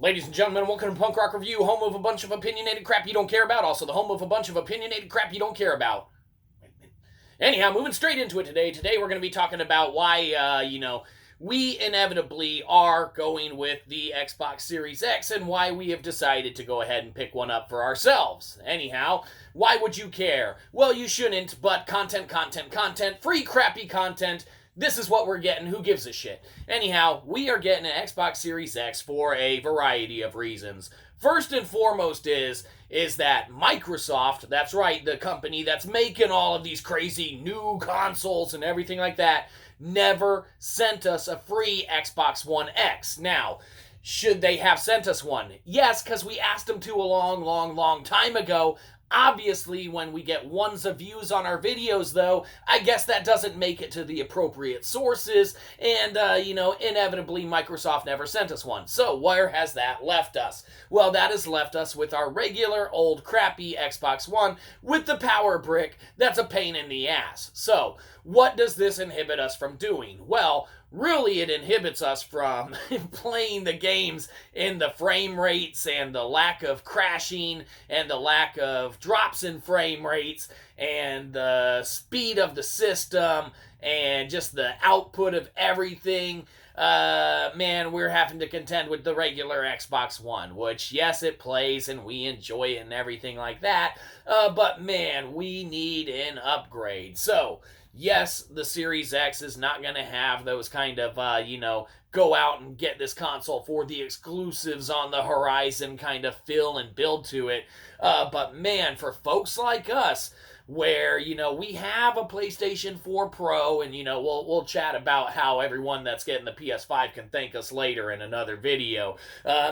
Ladies and gentlemen, welcome to Punk Rock Review, home of a bunch of opinionated crap you don't care about, also the home of a bunch of opinionated crap you don't care about. Anyhow, moving straight into it today. Today we're going to be talking about why, we inevitably are going with the Xbox Series X and why we have decided to go ahead and pick one up for ourselves. Anyhow, why would you care? Well, you shouldn't, but content, free crappy content. This is what we're getting. Who gives a shit? Anyhow, we are getting an Xbox Series X for a variety of reasons. First and foremost is that Microsoft, that's right, the company that's making all of these crazy new consoles and everything like that, never sent us a free Xbox One X. Now, should they have sent us one? Yes, because we asked them to a long time ago. Obviously, when we get ones of views on our videos, though, I guess that doesn't make it to the appropriate sources, and, inevitably, Microsoft never sent us one. So, where has that left us? Well, that has left us with our regular, old, crappy Xbox One with the power brick that's a pain in the ass. So, what does this inhibit us from doing? Well, really it inhibits us from playing the games in the frame rates and the lack of crashing and the lack of drops in frame rates and the speed of the system and just the output of everything. We're having to contend with the regular Xbox One, which, yes, it plays and we enjoy it and everything like that, but man, we need an upgrade. So, yes, the Series X is not going to have those kind of, go out and get this console for the exclusives on the horizon kind of feel and build to it. But man, for folks like us, where, we have a PlayStation 4 Pro, and, we'll chat about how everyone that's getting the PS5 can thank us later in another video,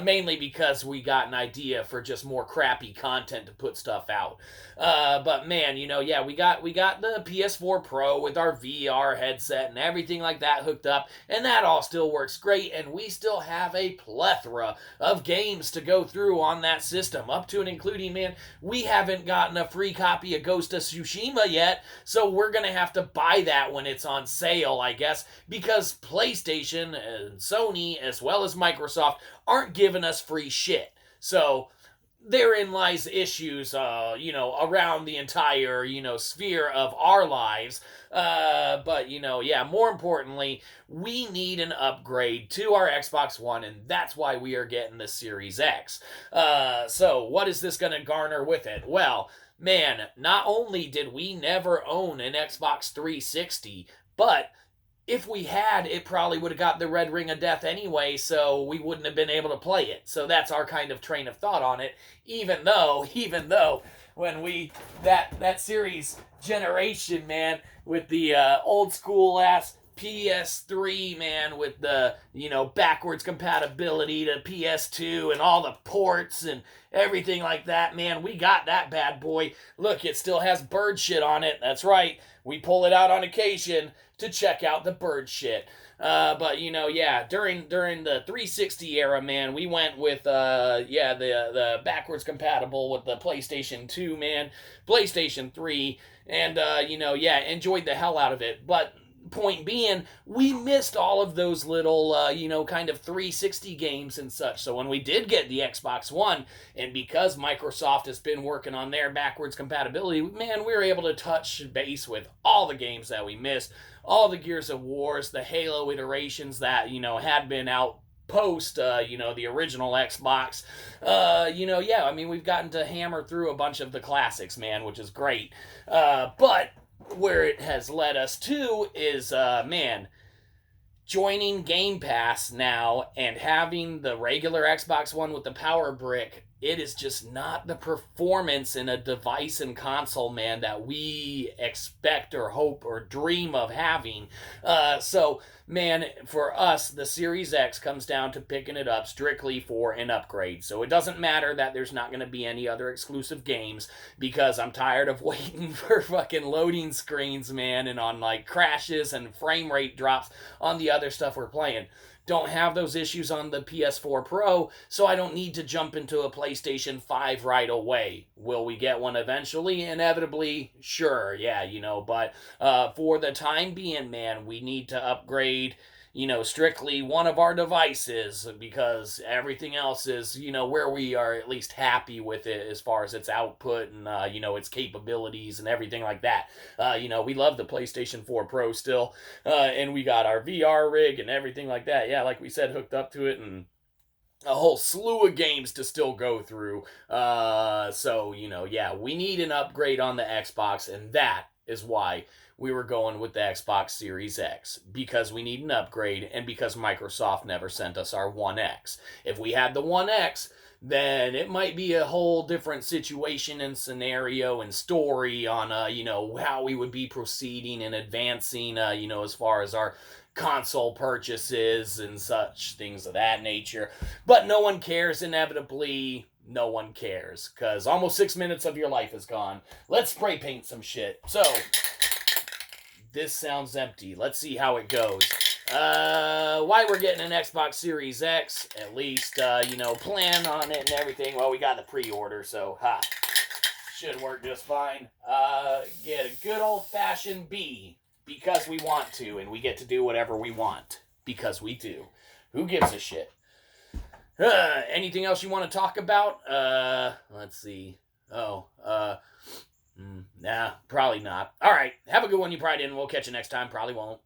mainly because we got an idea for just more crappy content to put stuff out. But man, we got the PS4 Pro with our VR headset and everything like that hooked up, and that all still works great, and we still have a plethora of games to go through on that system, up to and including, man, we haven't gotten a free copy of Ghost of Tsushima yet, so we're gonna have to buy that when it's on sale, I guess, because PlayStation and Sony, as well as Microsoft, aren't giving us free shit. So therein lies issues, around the entire, sphere of our lives. But, more importantly, we need an upgrade to our Xbox One, and that's why we are getting the Series X. So what is this going to garner with it? Well, man, not only did we never own an Xbox 360, but if we had, it probably would have got the red ring of death anyway, so we wouldn't have been able to play it. So that's our kind of train of thought on it, even though when that series generation, man, with the old school ass PS3, man, with the, backwards compatibility to PS2 and all the ports and everything like that, man, we got that bad boy. Look, it still has bird shit on it. That's right. We pull it out on occasion to check out the bird shit. But during the 360 era, man, we went with the backwards compatible with the PlayStation 2, man, PlayStation 3, and enjoyed the hell out of it. But point being, we missed all of those little, kind of 360 games and such. So when we did get the Xbox One, and because Microsoft has been working on their backwards compatibility, man, we were able to touch base with all the games that we missed, all the Gears of Wars, the Halo iterations that, had been out post, the original Xbox. We've gotten to hammer through a bunch of the classics, man, which is great. But where it has led us to is, joining Game Pass now and having the regular Xbox One with the power brick. It is just not the performance in a device and console, man, that we expect or hope or dream of having. So, man, for us, the Series X comes down to picking it up strictly for an upgrade. So it doesn't matter that there's not going to be any other exclusive games, because I'm tired of waiting for fucking loading screens, man, and on, crashes and frame rate drops on the other stuff we're playing. Don't have those issues on the PS4 Pro, so I don't need to jump into a PlayStation 5 right away. Will we get one eventually? Inevitably, sure, yeah, but for the time being, man, we need to upgrade strictly one of our devices, because everything else is, where we are at least happy with it as far as its output and, its capabilities and everything like that. We love the PlayStation 4 Pro still, and we got our VR rig and everything like that. Yeah, like we said, hooked up to it, and a whole slew of games to still go through. Yeah, we need an upgrade on the Xbox, and that is why we were going with the Xbox Series X, because we need an upgrade and because Microsoft never sent us our One X. If we had the One X, then it might be a whole different situation and scenario and story on how we would be proceeding and advancing as far as our console purchases and such things of that nature. But no one cares. Inevitably, no one cares, because almost 6 minutes of your life is gone. Let's spray paint some shit. So this sounds empty. Let's see how it goes. Why we're getting an Xbox Series X, at least, plan on it and everything. Well, we got the pre-order, so, should work just fine. Get a good old-fashioned B, because we want to, and we get to do whatever we want, because we do. Who gives a shit? Anything else you want to talk about? Let's see. Nah, probably not. All right, have a good one, you probably didn't. We'll catch you next time. Probably won't.